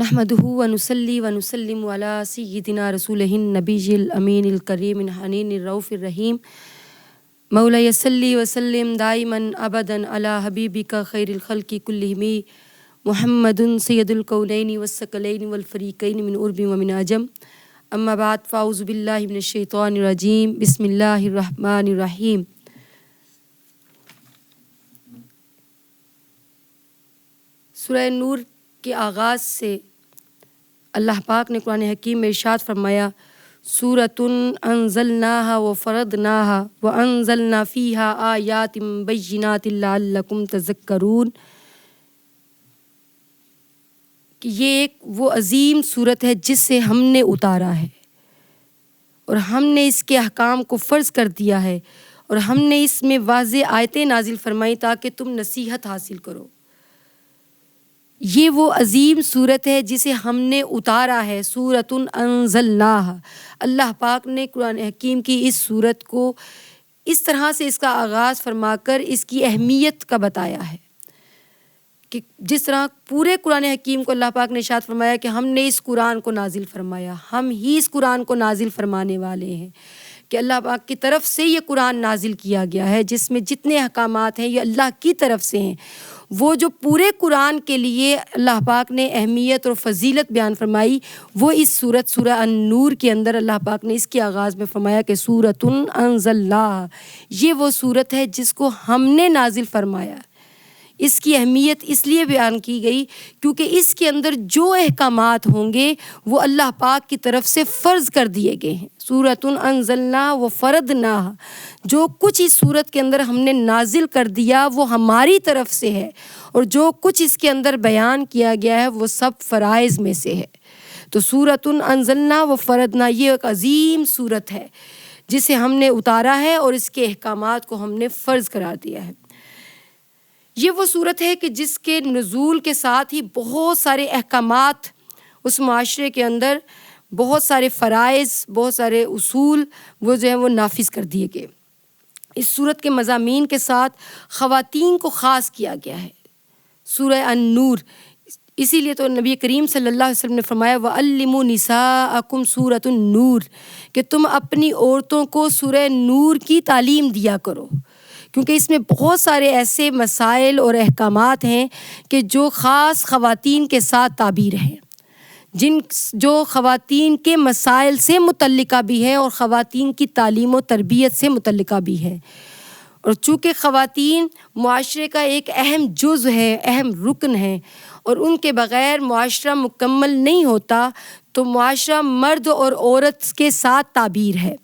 نحمدہ ونصلی ونسلم علی سیدنا رسولہ النبی الامین الکریم الحنین الرؤوف الرحیم مولا صلی وسلم دائما ابدا علی حبیبک خیر الخلق کلہم محمد سید الکونین والثقلین والفریقین من عرب ومن عجم اما بعد فاعوذ باللہ من الشیطان الرجیم بسم اللہ الرحمن الرحیم۔ سورہ نور کے آغاز سے اللہ پاک نے قرآن حکیم میں ارشاد فرمایا سورۃ انزلناها وفرضناها وانزلنا فیہا آیات بینات لعلکم تذکرون، کہ یہ ایک وہ عظیم سورت ہے جس سے ہم نے اتارا ہے اور ہم نے اس کے احکام کو فرض کر دیا ہے اور ہم نے اس میں واضح آیتیں نازل فرمائی تاکہ تم نصیحت حاصل کرو۔ یہ وہ عظیم سورت ہے جسے ہم نے اتارا ہے، سورۃ انزلناها۔ اللہ پاک نے قرآن حکیم کی اس سورت کو اس طرح سے اس کا آغاز فرما کر اس کی اہمیت کا بتایا ہے کہ جس طرح پورے قرآن حکیم کو اللہ پاک نے ارشاد فرمایا کہ ہم نے اس قرآن کو نازل فرمایا، ہم ہی اس قرآن کو نازل فرمانے والے ہیں، کہ اللہ پاک کی طرف سے یہ قرآن نازل کیا گیا ہے جس میں جتنے احکامات ہیں یہ اللہ کی طرف سے ہیں۔ وہ جو پورے قرآن کے لیے اللہ پاک نے اہمیت اور فضیلت بیان فرمائی وہ اس سورہ النور کے اندر اللہ پاک نے اس کے آغاز میں فرمایا کہ سورۃ انزلناها، یہ وہ سورت ہے جس کو ہم نے نازل فرمایا۔ اس کی اہمیت اس لیے بیان کی گئی کیونکہ اس کے اندر جو احکامات ہوں گے وہ اللہ پاک کی طرف سے فرض کر دیے گئے ہیں۔ سورۃ انزلناها وفرضناها، جو کچھ اس سورت کے اندر ہم نے نازل کر دیا وہ ہماری طرف سے ہے، اور جو کچھ اس کے اندر بیان کیا گیا ہے وہ سب فرائض میں سے ہے۔ تو سورۃ انزلناها وفرضناها یہ ایک عظیم سورت ہے جسے ہم نے اتارا ہے اور اس کے احکامات کو ہم نے فرض قرار دیا ہے۔ یہ وہ صورت ہے کہ جس کے نزول کے ساتھ ہی بہت سارے احکامات اس معاشرے کے اندر، بہت سارے فرائض، بہت سارے اصول وہ جو ہیں وہ نافذ کر دیے گئے۔ اس صورت کے مضامین کے ساتھ خواتین کو خاص کیا گیا ہے، سورہ النور۔ اسی لیے تو نبی کریم صلی اللہ علیہ وسلم نے فرمایا وَعَلِّمُوا نِسَاءَكُمْ سورۃ النور، کہ تم اپنی عورتوں کو سورہ نور کی تعلیم دیا کرو، کیونکہ اس میں بہت سارے ایسے مسائل اور احکامات ہیں کہ جو خاص خواتین کے ساتھ تعبیر ہیں، جو خواتین کے مسائل سے متعلقہ بھی ہیں اور خواتین کی تعلیم و تربیت سے متعلقہ بھی ہے۔ اور چونکہ خواتین معاشرے کا ایک اہم جزو ہے، اہم رکن ہے، اور ان کے بغیر معاشرہ مکمل نہیں ہوتا، تو معاشرہ مرد اور عورت کے ساتھ تعبیر ہے،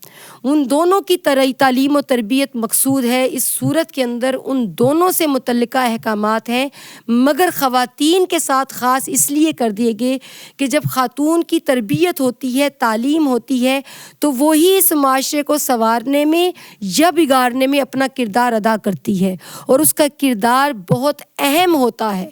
ان دونوں کی تعلیم و تربیت مقصود ہے۔ اس صورت کے اندر ان دونوں سے متعلقہ احکامات ہیں، مگر خواتین کے ساتھ خاص اس لیے کر دیے گئے کہ جب خاتون کی تربیت ہوتی ہے، تعلیم ہوتی ہے، تو وہی اس معاشرے کو سنوارنے میں یا بگاڑنے میں اپنا کردار ادا کرتی ہے، اور اس کا کردار بہت اہم ہوتا ہے۔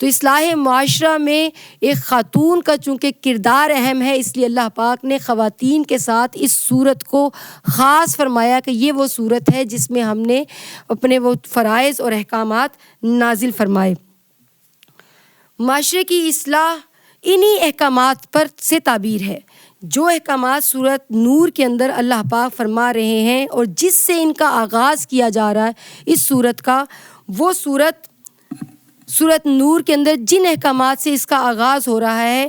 تو اصلاح معاشرہ میں ایک خاتون کا چونکہ کردار اہم ہے، اس لیے اللہ پاک نے خواتین کے ساتھ اس صورت کو خاص فرمایا کہ یہ وہ صورت ہے جس میں ہم نے اپنے وہ فرائض اور احکامات نازل فرمائے۔ معاشرے کی اصلاح انہی احکامات پر سے تعبیر ہے، جو احکامات سورۃ نور کے اندر اللہ پاک فرما رہے ہیں اور جس سے ان کا آغاز کیا جا رہا ہے اس صورت کا، وہ سورۃ نور کے اندر جن احکامات سے اس کا آغاز ہو رہا ہے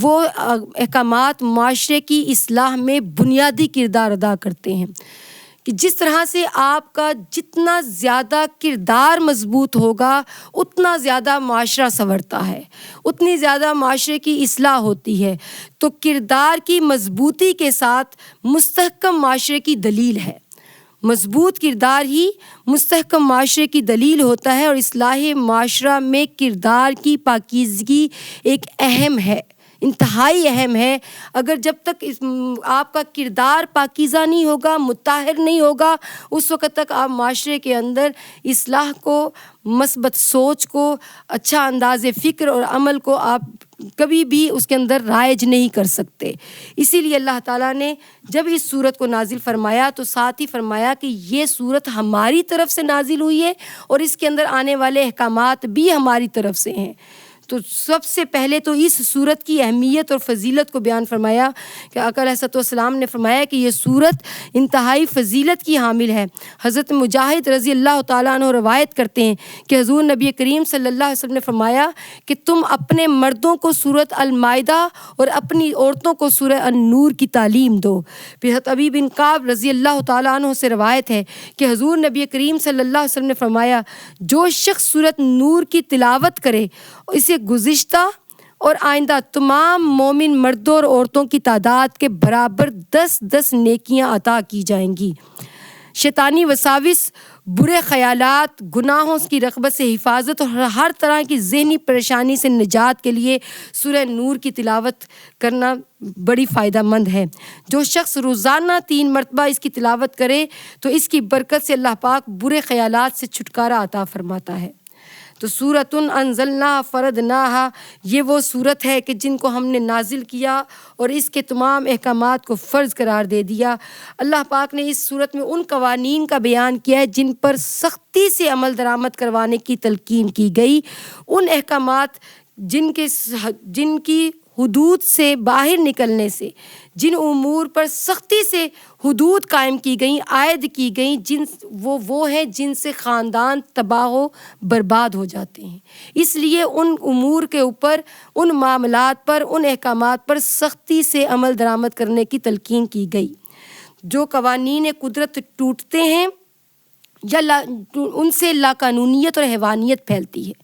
وہ احکامات معاشرے کی اصلاح میں بنیادی کردار ادا کرتے ہیں، کہ جس طرح سے آپ کا جتنا زیادہ کردار مضبوط ہوگا اتنا زیادہ معاشرہ سنورتا ہے، اتنی زیادہ معاشرے کی اصلاح ہوتی ہے۔ تو کردار کی مضبوطی کے ساتھ مستحکم معاشرے کی دلیل ہے، مضبوط کردار ہی مستحکم معاشرے کی دلیل ہوتا ہے، اور اصلاح معاشرہ میں کردار کی پاکیزگی ایک اہم ہے، انتہائی اہم ہے۔ اگر جب تک آپ کا کردار پاکیزہ نہیں ہوگا، مطہر نہیں ہوگا، اس وقت تک آپ معاشرے کے اندر اصلاح کو، مثبت سوچ کو، اچھا انداز فکر اور عمل کو آپ کبھی بھی اس کے اندر رائج نہیں کر سکتے۔ اسی لیے اللہ تعالیٰ نے جب اس سورت کو نازل فرمایا تو ساتھ ہی فرمایا کہ یہ سورت ہماری طرف سے نازل ہوئی ہے اور اس کے اندر آنے والے احکامات بھی ہماری طرف سے ہیں۔ تو سب سے پہلے تو اس صورت کی اہمیت اور فضیلت کو بیان فرمایا کہ آقا علیہ السلام نے فرمایا کہ یہ صورت انتہائی فضیلت کی حامل ہے۔ حضرت مجاہد رضی اللہ تعالیٰ عنہ روایت کرتے ہیں کہ حضور نبی کریم صلی اللہ علیہ وسلم نے فرمایا کہ تم اپنے مردوں کو سورۃ المائدہ اور اپنی عورتوں کو سورہ النور کی تعلیم دو۔ پھر حضرت ابی بن کعب رضی اللہ تعالیٰ عنہ سے روایت ہے کہ حضور نبی کریم صلی اللہ علیہ وسلم نے فرمایا جو شخص سورۃ نور کی تلاوت کرے اسے گزشتہ اور آئندہ تمام مومن مردوں اور عورتوں کی تعداد کے برابر 10 نیکیاں عطا کی جائیں گی۔ شیطانی وساوس، برے خیالات، گناہوں کی رغبت سے حفاظت اور ہر طرح کی ذہنی پریشانی سے نجات کے لیے سورہ نور کی تلاوت کرنا بڑی فائدہ مند ہے۔ جو شخص روزانہ 3 مرتبہ اس کی تلاوت کرے تو اس کی برکت سے اللہ پاک برے خیالات سے چھٹکارا عطا فرماتا ہے۔ تو سورۃ انزلناہا فرضناہا، یہ وہ صورت ہے کہ جن کو ہم نے نازل کیا اور اس کے تمام احکامات کو فرض قرار دے دیا۔ اللہ پاک نے اس صورت میں ان قوانین کا بیان کیا ہے جن پر سختی سے عمل درآمد کروانے کی تلقین کی گئی، ان احکامات جن کی حدود سے باہر نکلنے سے، جن امور پر سختی سے حدود قائم کی گئیں، عائد کی گئیں، وہ ہیں جن سے خاندان تباہ و برباد ہو جاتے ہیں۔ اس لیے ان امور کے اوپر، ان معاملات پر، ان احکامات پر سختی سے عمل درآمد کرنے کی تلقین کی گئی۔ جو قوانین قدرت ٹوٹتے ہیں یا ان سے لاقانونیت اور حیوانیت پھیلتی ہے۔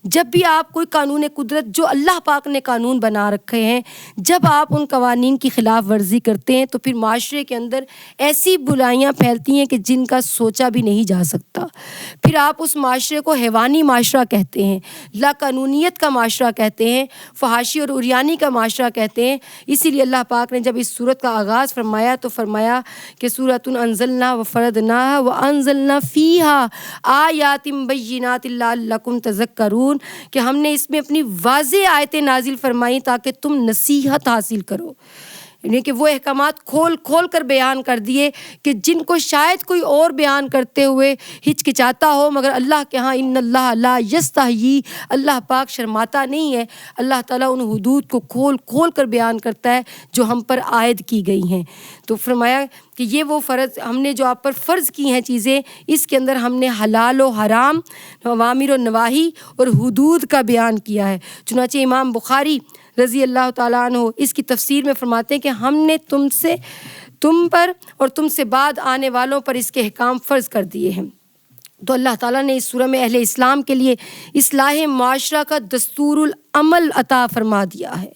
جب بھی آپ کوئی قانون قدرت جو اللہ پاک نے قانون بنا رکھے ہیں، جب آپ ان قوانین کی خلاف ورزی کرتے ہیں تو پھر معاشرے کے اندر ایسی برائیاں پھیلتی ہیں کہ جن کا سوچا بھی نہیں جا سکتا۔ پھر آپ اس معاشرے کو حیوانی معاشرہ کہتے ہیں، لاقانونیت کا معاشرہ کہتے ہیں، فحاشی اور عریانی کا معاشرہ کہتے ہیں۔ اسی لیے اللہ پاک نے جب اس صورت کا آغاز فرمایا تو فرمایا کہ سورۃ انزلنا وفرضناها وانزلنا فیہا آیات بینات لعلکم تذکرون، کہ ہم نے اس میں اپنی واضح آیتیں نازل فرمائیں تاکہ تم نصیحت حاصل کرو، یعنی کہ وہ احکامات کھول کھول کر بیان کر دیے کہ جن کو شاید کوئی اور بیان کرتے ہوئے ہچکچاتا ہو، مگر اللہ کے ہاں ان اللہ لا یستحیی، اللہ پاک شرماتا نہیں ہے۔ اللہ تعالیٰ ان حدود کو کھول کھول کر بیان کرتا ہے جو ہم پر عائد کی گئی ہیں۔ تو فرمایا کہ یہ وہ فرض ہم نے جو آپ پر فرض کی ہیں چیزیں، اس کے اندر ہم نے حلال و حرام، اوامر و نواہی اور حدود کا بیان کیا ہے۔ چنانچہ امام بخاری رضی اللہ تعالیٰ عنہ اس کی تفسیر میں فرماتے ہیں کہ ہم نے تم پر اور تم سے بعد آنے والوں پر اس کے احکام فرض کر دیے ہیں۔ تو اللہ تعالیٰ نے اس سورہ میں اہل اسلام کے لیے اصلاح معاشرہ کا دستور العمل عطا فرما دیا ہے۔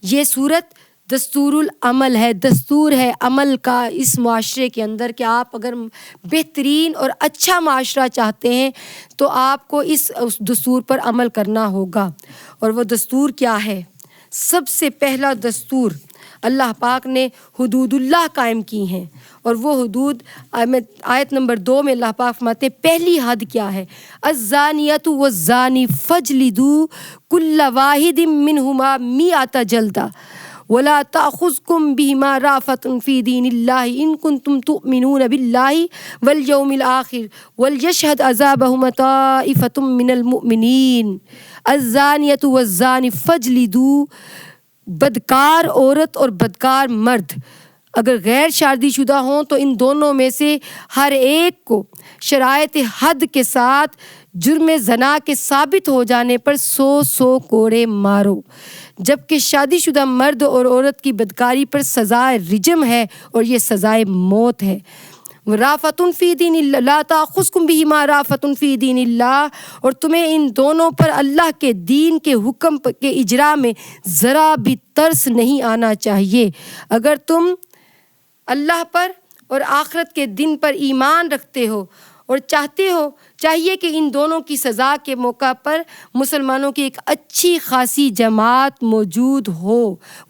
یہ صورت دستور العمل ہے، دستور ہے عمل کا اس معاشرے کے اندر کہ آپ اگر بہترین اور اچھا معاشرہ چاہتے ہیں تو آپ کو اس دستور پر عمل کرنا ہوگا۔ اور وہ دستور کیا ہے؟ سب سے پہلا دستور اللہ پاک نے حدود اللہ قائم کی ہیں، اور وہ حدود آیت نمبر 2 میں اللہ پاک فرماتے ہیں پہلی حد کیا ہے؟ الزانیۃ والزانی فاجلدوا کل واحد منہما 100 جلدہ ولا تأخذکم بہما رأفۃ فی دین اللہ ان کنتم تؤمنون باللہ والیوم الآخر ولیشہد عذابہما طائفۃ من المؤمنین۔ الزانیۃ والزانی فاجلدوا، بدکار عورت اور بدکار مرد اگر غیر شادی شدہ ہوں تو ان دونوں میں سے ہر ایک کو شرائط حد کے ساتھ جرم زنا کے ثابت ہو جانے پر 100 کوڑے مارو، جبکہ شادی شدہ مرد اور عورت کی بدکاری پر سزائے رجم ہے اور یہ سزائے موت ہے۔ رأفۃ فی دین اللہ لا تأخذکم بہما رأفۃ فی دین اللہ، اور تمہیں ان دونوں پر اللہ کے دین کے حکم کے اجرا میں ذرا بھی ترس نہیں آنا چاہیے۔ اگر تم اللہ پر اور آخرت کے دن پر ایمان رکھتے ہو اور چاہیے کہ ان دونوں کی سزا کے موقع پر مسلمانوں کی ایک اچھی خاصی جماعت موجود ہو۔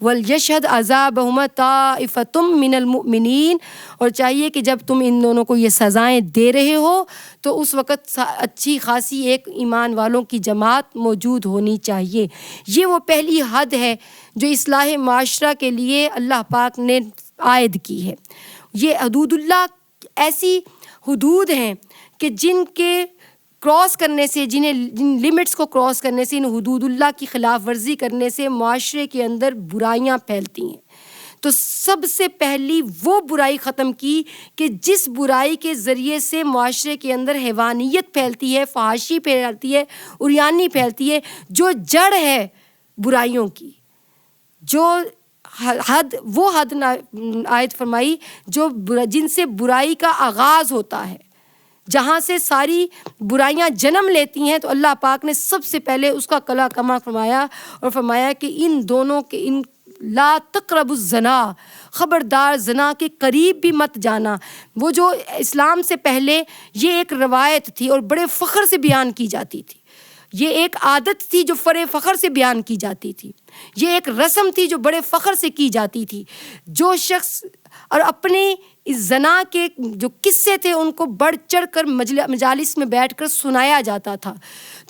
وَلْيَشْهَدْ عَذَابَهُمَا طَائِفَةٌ مِّنَ الْمُؤْمِنِينَ، اور چاہیے کہ جب تم ان دونوں کو یہ سزائیں دے رہے ہو تو اس وقت اچھی خاصی ایک ایمان والوں کی جماعت موجود ہونی چاہیے۔ یہ وہ پہلی حد ہے جو اصلاح معاشرہ کے لیے اللہ پاک نے عائد کی ہے۔ یہ حدود اللہ ایسی حدود ہیں کہ جن کے کراس کرنے سے، جن لمٹس کو کراس کرنے سے، ان حدود اللہ کی خلاف ورزی کرنے سے معاشرے کے اندر برائیاں پھیلتی ہیں. تو سب سے پہلی وہ برائی ختم کی کہ جس برائی کے ذریعے سے معاشرے کے اندر حیوانیت پھیلتی ہے، فحاشی پھیلتی ہے، عریانی پھیلتی ہے، جو جڑ ہے برائیوں کی، جو وہ حد آیت فرمائی جو جن سے برائی کا آغاز ہوتا ہے، جہاں سے ساری برائیاں جنم لیتی ہیں. تو اللہ پاک نے سب سے پہلے اس کا کلا کما فرمایا اور فرمایا کہ ان دونوں کے لا تقربوا الزنا، خبردار زنا کے قریب بھی مت جانا. وہ جو اسلام سے پہلے یہ ایک روایت تھی اور بڑے فخر سے بیان کی جاتی تھی، یہ ایک عادت تھی جو بڑے فخر سے بیان کی جاتی تھی، یہ ایک رسم تھی جو بڑے فخر سے کی جاتی تھی. جو شخص اور اپنے اس زنا کے جو قصے تھے ان کو بڑھ چڑھ کر مجالس میں بیٹھ کر سنایا جاتا تھا.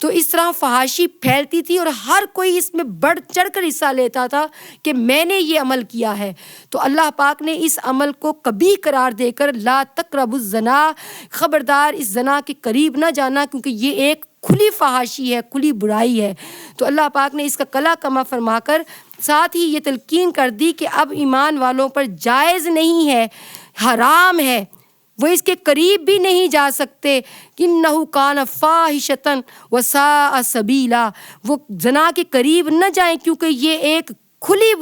تو اس طرح فحاشی پھیلتی تھی اور ہر کوئی اس میں بڑھ چڑھ کر حصہ لیتا تھا کہ میں نے یہ عمل کیا ہے. تو اللہ پاک نے اس عمل کو کبھی قرار دے کر لا تقربوا الزنا، خبردار اس زنا کے قریب نہ جانا، کیونکہ یہ ایک کھلی فحاشی ہے، کھلی برائی ہے. تو اللہ پاک نے اس کا کلا کما فرما کر ساتھ ہی یہ تلقین کر دی کہ اب ایمان والوں پر جائز نہیں ہے، حرام ہے، وہ اس کے قریب بھی نہیں جا سکتے. انہ کان فاحشۃ وساء سبیلا، وہ زنا کے قریب نہ جائیں کیونکہ یہ ایک کھلی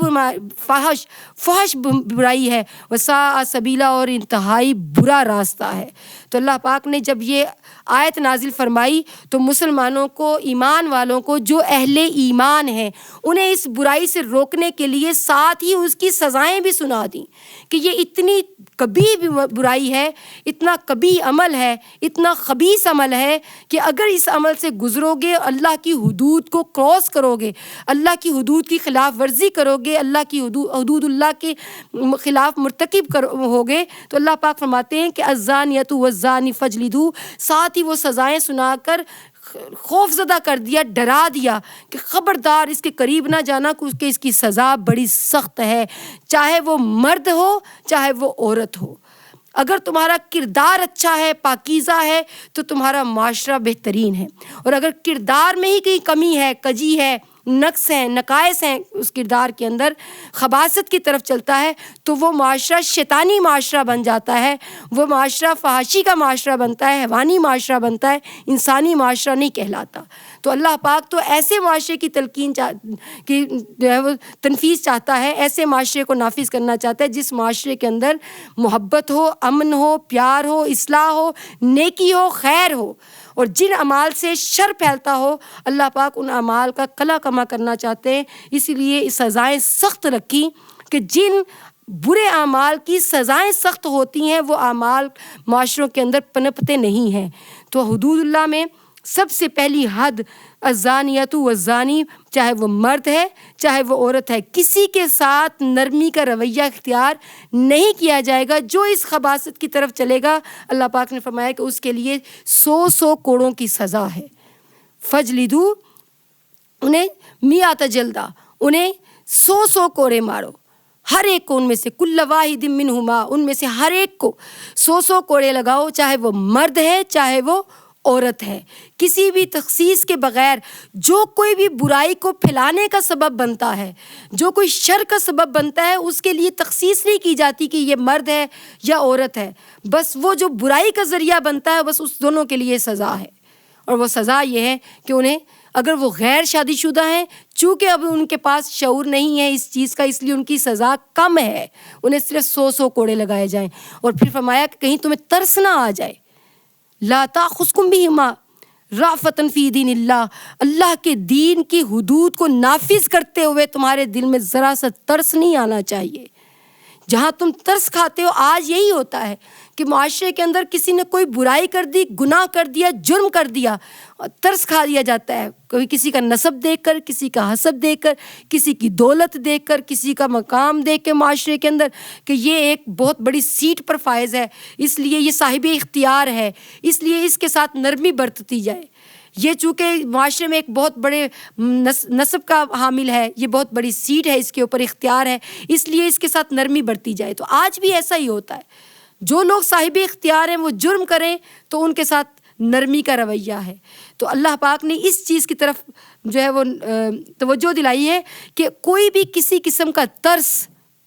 فحش برائی ہے، وساء سبیلا، اور انتہائی برا راستہ ہے. تو اللہ پاک نے جب یہ آیت نازل فرمائی تو مسلمانوں کو، ایمان والوں کو جو اہل ایمان ہیں، انہیں اس برائی سے روکنے کے لیے ساتھ ہی اس کی سزائیں بھی سنا دیں کہ یہ اتنی کبھی برائی ہے، اتنا کبھی عمل ہے، اتنا خبیث عمل ہے کہ اگر اس عمل سے گزرو گے، اللہ کی حدود کو کراس کرو گے، اللہ کی حدود کی خلاف ورزی کرو گے، اللہ کی حدود اللہ کے خلاف مرتکب ہوگے، تو اللہ پاک فرماتے ہیں کہ الزانیۃ والزانی فاجلدوا، ساتھ ہی وہ سزائیں سنا کر خوف زدہ کر دیا، ڈرا دیا کہ خبردار اس کے قریب نہ جانا کیونکہ اس کی سزا بڑی سخت ہے، چاہے وہ مرد ہو چاہے وہ عورت ہو. اگر تمہارا کردار اچھا ہے، پاکیزہ ہے، تو تمہارا معاشرہ بہترین ہے، اور اگر کردار میں ہی کہیں کمی ہے، کجی ہے، نقص ہیں، نقائص ہیں، اس کردار کے اندر خباثت کی طرف چلتا ہے، تو وہ معاشرہ شیطانی معاشرہ بن جاتا ہے، وہ معاشرہ فحاشی کا معاشرہ بنتا ہے، حیوانی معاشرہ بنتا ہے، انسانی معاشرہ نہیں کہلاتا. تو اللہ پاک تو ایسے معاشرے کی کی جو ہے وہ تنفیذ چاہتا ہے، ایسے معاشرے کو نافذ کرنا چاہتا ہے جس معاشرے کے اندر محبت ہو، امن ہو، پیار ہو، اصلاح ہو، نیکی ہو، خیر ہو. اور جن اعمال سے شر پھیلتا ہو، اللہ پاک ان اعمال کا کلا کما کرنا چاہتے ہیں. اسی لیے سزائیں سخت رکھی کہ جن برے اعمال کی سزائیں سخت ہوتی ہیں وہ اعمال معاشروں کے اندر پنپتے نہیں ہیں. تو حدود اللہ میں سب سے پہلی حد الزانیۃ والزانی، چاہے وہ مرد ہے چاہے وہ عورت ہے، کسی کے ساتھ نرمی کا رویہ اختیار نہیں کیا جائے گا. جو اس خباثت کی طرف چلے گا، اللہ پاک نے فرمایا کہ اس کے لیے 100 کوڑوں کی سزا ہے. فجلدوا، انہیں 100 جلدہ، انہیں 100 کوڑے مارو، ہر ایک کو ان میں سے، کل واحد منہما، ان میں سے ہر ایک کو 100 کوڑے لگاؤ، چاہے وہ مرد ہے چاہے وہ عورت ہے. کسی بھی تخصیص کے بغیر جو کوئی بھی برائی کو پھیلانے کا سبب بنتا ہے، جو کوئی شر کا سبب بنتا ہے، اس کے لیے تخصیص نہیں کی جاتی کہ یہ مرد ہے یا عورت ہے. بس وہ جو برائی کا ذریعہ بنتا ہے، بس اس دونوں کے لیے سزا ہے. اور وہ سزا یہ ہے کہ انہیں، اگر وہ غیر شادی شدہ ہیں، چونکہ اب ان کے پاس شعور نہیں ہے اس چیز کا، اس لیے ان کی سزا کم ہے، انہیں صرف 100 کوڑے لگائے جائیں. اور پھر فرمایا کہ کہیں تمہیں ترس نہ آ جائے، لا تأخذکم بہما رأفۃ فی دین اللہ، اللہ کے دین کی حدود کو نافذ کرتے ہوئے تمہارے دل میں ذرا سا ترس نہیں آنا چاہیے. جہاں تم ترس کھاتے ہو، آج یہی ہوتا ہے کہ معاشرے کے اندر کسی نے کوئی برائی کر دی، گناہ کر دیا، جرم کر دیا، ترس کھا دیا جاتا ہے. کوئی کسی کا نسب دیکھ کر، کسی کا حسب دیکھ کر، کسی کی دولت دیکھ کر، کسی کا مقام دیکھ کے معاشرے کے اندر کہ یہ ایک بہت بڑی سیٹ پر فائز ہے، اس لیے یہ صاحب اختیار ہے، اس لیے اس کے ساتھ نرمی برتتی جائے. یہ چونکہ معاشرے میں ایک بہت بڑے نسب کا حامل ہے، یہ بہت بڑی سیٹ ہے، اس کے اوپر اختیار ہے، اس لیے اس کے ساتھ نرمی برتی جائے. تو آج بھی ایسا ہی ہوتا ہے، جو لوگ صاحب اختیار ہیں وہ جرم کریں تو ان کے ساتھ نرمی کا رویہ ہے۔ تو اللہ پاک نے اس چیز کی طرف جو ہے وہ توجہ دلائی ہے کہ کوئی بھی کسی قسم کا ترس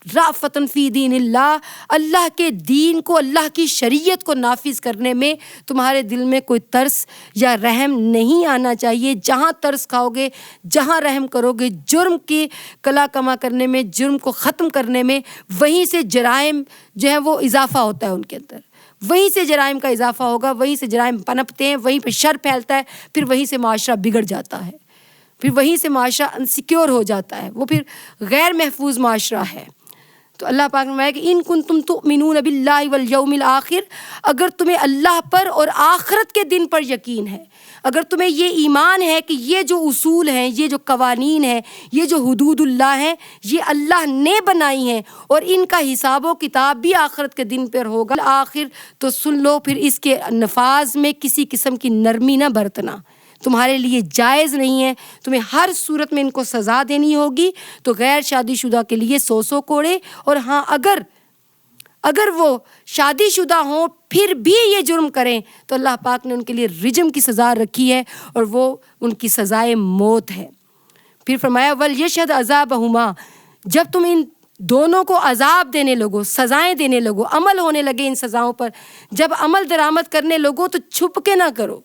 رأفتن فی دین اللہ، اللہ کے دین کو، اللہ کی شریعت کو نافذ کرنے میں تمہارے دل میں کوئی ترس یا رحم نہیں آنا چاہیے۔ جہاں ترس کھاؤ گے، جہاں رحم کرو گے، جرم کی کلا کما کرنے میں، جرم کو ختم کرنے میں، وہیں سے جرائم جو ہے وہ اضافہ ہوتا ہے ان کے اندر، وہیں سے جرائم کا اضافہ ہوگا، وہیں سے جرائم پنپتے ہیں، وہیں پہ شر پھیلتا ہے، پھر وہیں سے معاشرہ بگڑ جاتا ہے، پھر وہیں سے معاشرہ انسیکیور ہو جاتا ہے، وہ پھر غیر محفوظ معاشرہ ہے۔ تو اللہ پاک نے فرمایا کہ ان کنتم تؤمنون باللہ والیوم الآخر، اگر تمہیں اللہ پر اور آخرت کے دن پر یقین ہے، اگر تمہیں یہ ایمان ہے کہ یہ جو اصول ہیں، یہ جو قوانین ہیں، یہ جو حدود اللہ ہیں، یہ اللہ نے بنائی ہیں اور ان کا حساب و کتاب بھی آخرت کے دن پر ہوگا آخر، تو سن لو پھر اس کے نفاذ میں کسی قسم کی نرمی نہ برتنا، تمہارے لیے جائز نہیں ہے، تمہیں ہر صورت میں ان کو سزا دینی ہوگی۔ تو غیر شادی شدہ کے لیے 100 کوڑے، اور ہاں اگر وہ شادی شدہ ہوں پھر بھی یہ جرم کریں تو اللہ پاک نے ان کے لیے رجم کی سزا رکھی ہے، اور وہ ان کی سزائے موت ہے۔ پھر فرمایا وَلْيَشْهَدْ عَذَابَهُمَا، جب تم ان دونوں کو عذاب دینے لگو، سزائیں دینے لگو، عمل ہونے لگے ان سزاؤں پر، جب عمل درآمد کرنے لگو تو چھپ کے نہ کرو،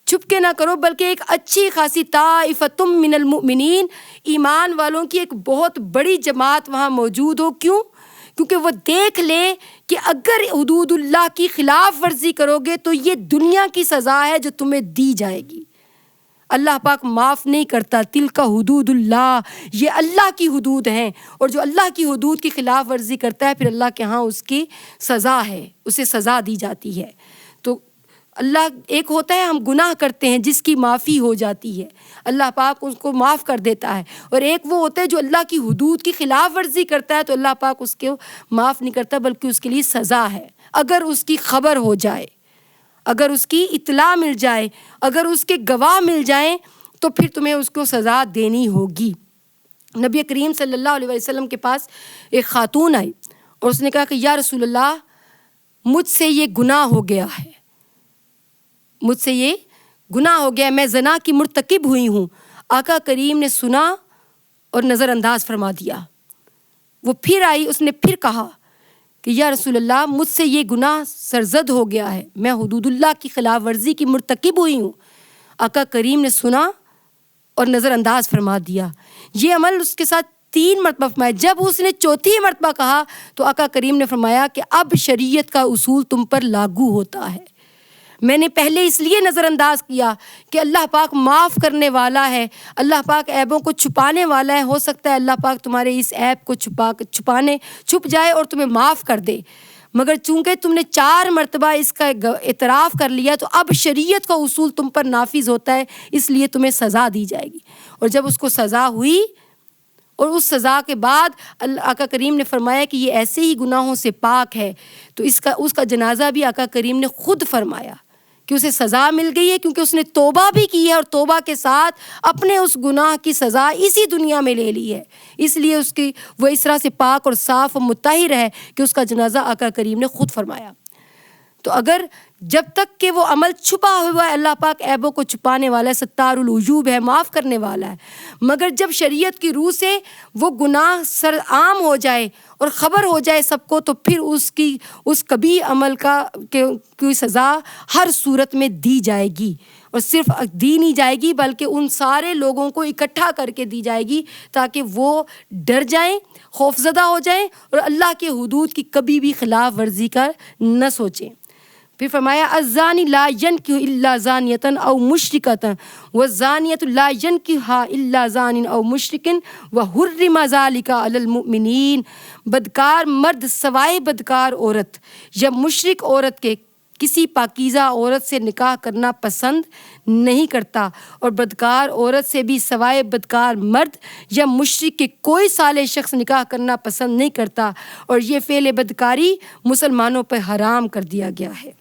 چھپ کے نہ کرو، بلکہ ایک اچھی خاصی طائفۃ من المؤمنین، ایمان والوں کی ایک بہت بڑی جماعت وہاں موجود ہو۔ کیوں؟ کیونکہ وہ دیکھ لے کہ اگر حدود اللہ کی خلاف ورزی کرو گے تو یہ دنیا کی سزا ہے جو تمہیں دی جائے گی، اللہ پاک معاف نہیں کرتا۔ تلک حدود اللہ، یہ اللہ کی حدود ہیں، اور جو اللہ کی حدود کی خلاف ورزی کرتا ہے پھر اللہ کے ہاں اس کی سزا ہے، اسے سزا دی جاتی ہے۔ تو اللہ ایک ہوتا ہے ہم گناہ کرتے ہیں جس کی معافی ہو جاتی ہے، اللہ پاک اس کو معاف کر دیتا ہے، اور ایک وہ ہوتا ہے جو اللہ کی حدود کی خلاف ورزی کرتا ہے تو اللہ پاک اس کو معاف نہیں کرتا بلکہ اس کے لیے سزا ہے۔ اگر اس کی خبر ہو جائے، اگر اس کی اطلاع مل جائے، اگر اس کے گواہ مل جائیں تو پھر تمہیں اس کو سزا دینی ہوگی۔ نبی کریم صلی اللہ علیہ وسلم کے پاس ایک خاتون آئی اور اس نے کہا کہ یا رسول اللہ، مجھ سے یہ گناہ ہو گیا ہے، مجھ سے یہ گناہ ہو گیا، میں زنا کی مرتکب ہوئی ہوں۔ آقا کریم نے سنا اور نظر انداز فرما دیا۔ وہ پھر آئی، اس نے پھر کہا کہ یا رسول اللہ، مجھ سے یہ گناہ سرزد ہو گیا ہے، میں حدود اللہ کی خلاف ورزی کی مرتکب ہوئی ہوں۔ آقا کریم نے سنا اور نظر انداز فرما دیا۔ یہ عمل اس کے ساتھ 3 مرتبہ فرمایا۔ جب اس نے چوتھی مرتبہ کہا تو آقا کریم نے فرمایا کہ اب شریعت کا اصول تم پر لاگو ہوتا ہے۔ میں نے پہلے اس لیے نظر انداز کیا کہ اللہ پاک معاف کرنے والا ہے، اللہ پاک عیبوں کو چھپانے والا ہے، ہو سکتا ہے اللہ پاک تمہارے اس عیب کو چھپ جائے اور تمہیں معاف کر دے، مگر چونکہ تم نے 4 مرتبہ اس کا اعتراف کر لیا تو اب شریعت کا اصول تم پر نافذ ہوتا ہے، اس لیے تمہیں سزا دی جائے گی۔ اور جب اس کو سزا ہوئی اور اس سزا کے بعد آقا کریم نے فرمایا کہ یہ ایسے ہی گناہوں سے پاک ہے، تو اس کا جنازہ بھی آقا کریم نے خود فرمایا کہ اسے سزا مل گئی ہے، کیونکہ اس نے توبہ بھی کی ہے اور توبہ کے ساتھ اپنے اس گناہ کی سزا اسی دنیا میں لے لی ہے، اس لیے وہ اس طرح سے پاک اور صاف اور مطہر ہے کہ اس کا جنازہ آقا کریم نے خود فرمایا۔ تو اگر جب تک کہ وہ عمل چھپا ہوا ہے، اللہ پاک عیبوں کو چھپانے والا ہے، ستار العیوب ہے، معاف کرنے والا ہے، مگر جب شریعت کی روح سے وہ گناہ سر عام ہو جائے اور خبر ہو جائے سب کو تو پھر اس قبیح عمل کی سزا ہر صورت میں دی جائے گی، اور صرف دی نہیں جائے گی بلکہ ان سارے لوگوں کو اکٹھا کر کے دی جائے گی تاکہ وہ ڈر جائیں، خوفزدہ ہو جائیں اور اللہ کے حدود کی کبھی بھی خلاف ورزی کا نہ سوچیں۔ پھر فرمایا الزانی لا ینکح الا زانیۃ او مشرکۃ والزانیۃ لا ینکحھا الا زان او مشرک وحرم ذلک علی المؤمنین، بدکار مرد سوائے بدکار عورت یا مشرک عورت کے کسی پاکیزہ عورت سے نکاح کرنا پسند نہیں کرتا، اور بدکار عورت سے بھی سوائے بدکار مرد یا مشرک کے کوئی صالح شخص نکاح کرنا پسند نہیں کرتا، اور یہ فعل بدکاری مسلمانوں پر حرام کر دیا گیا ہے۔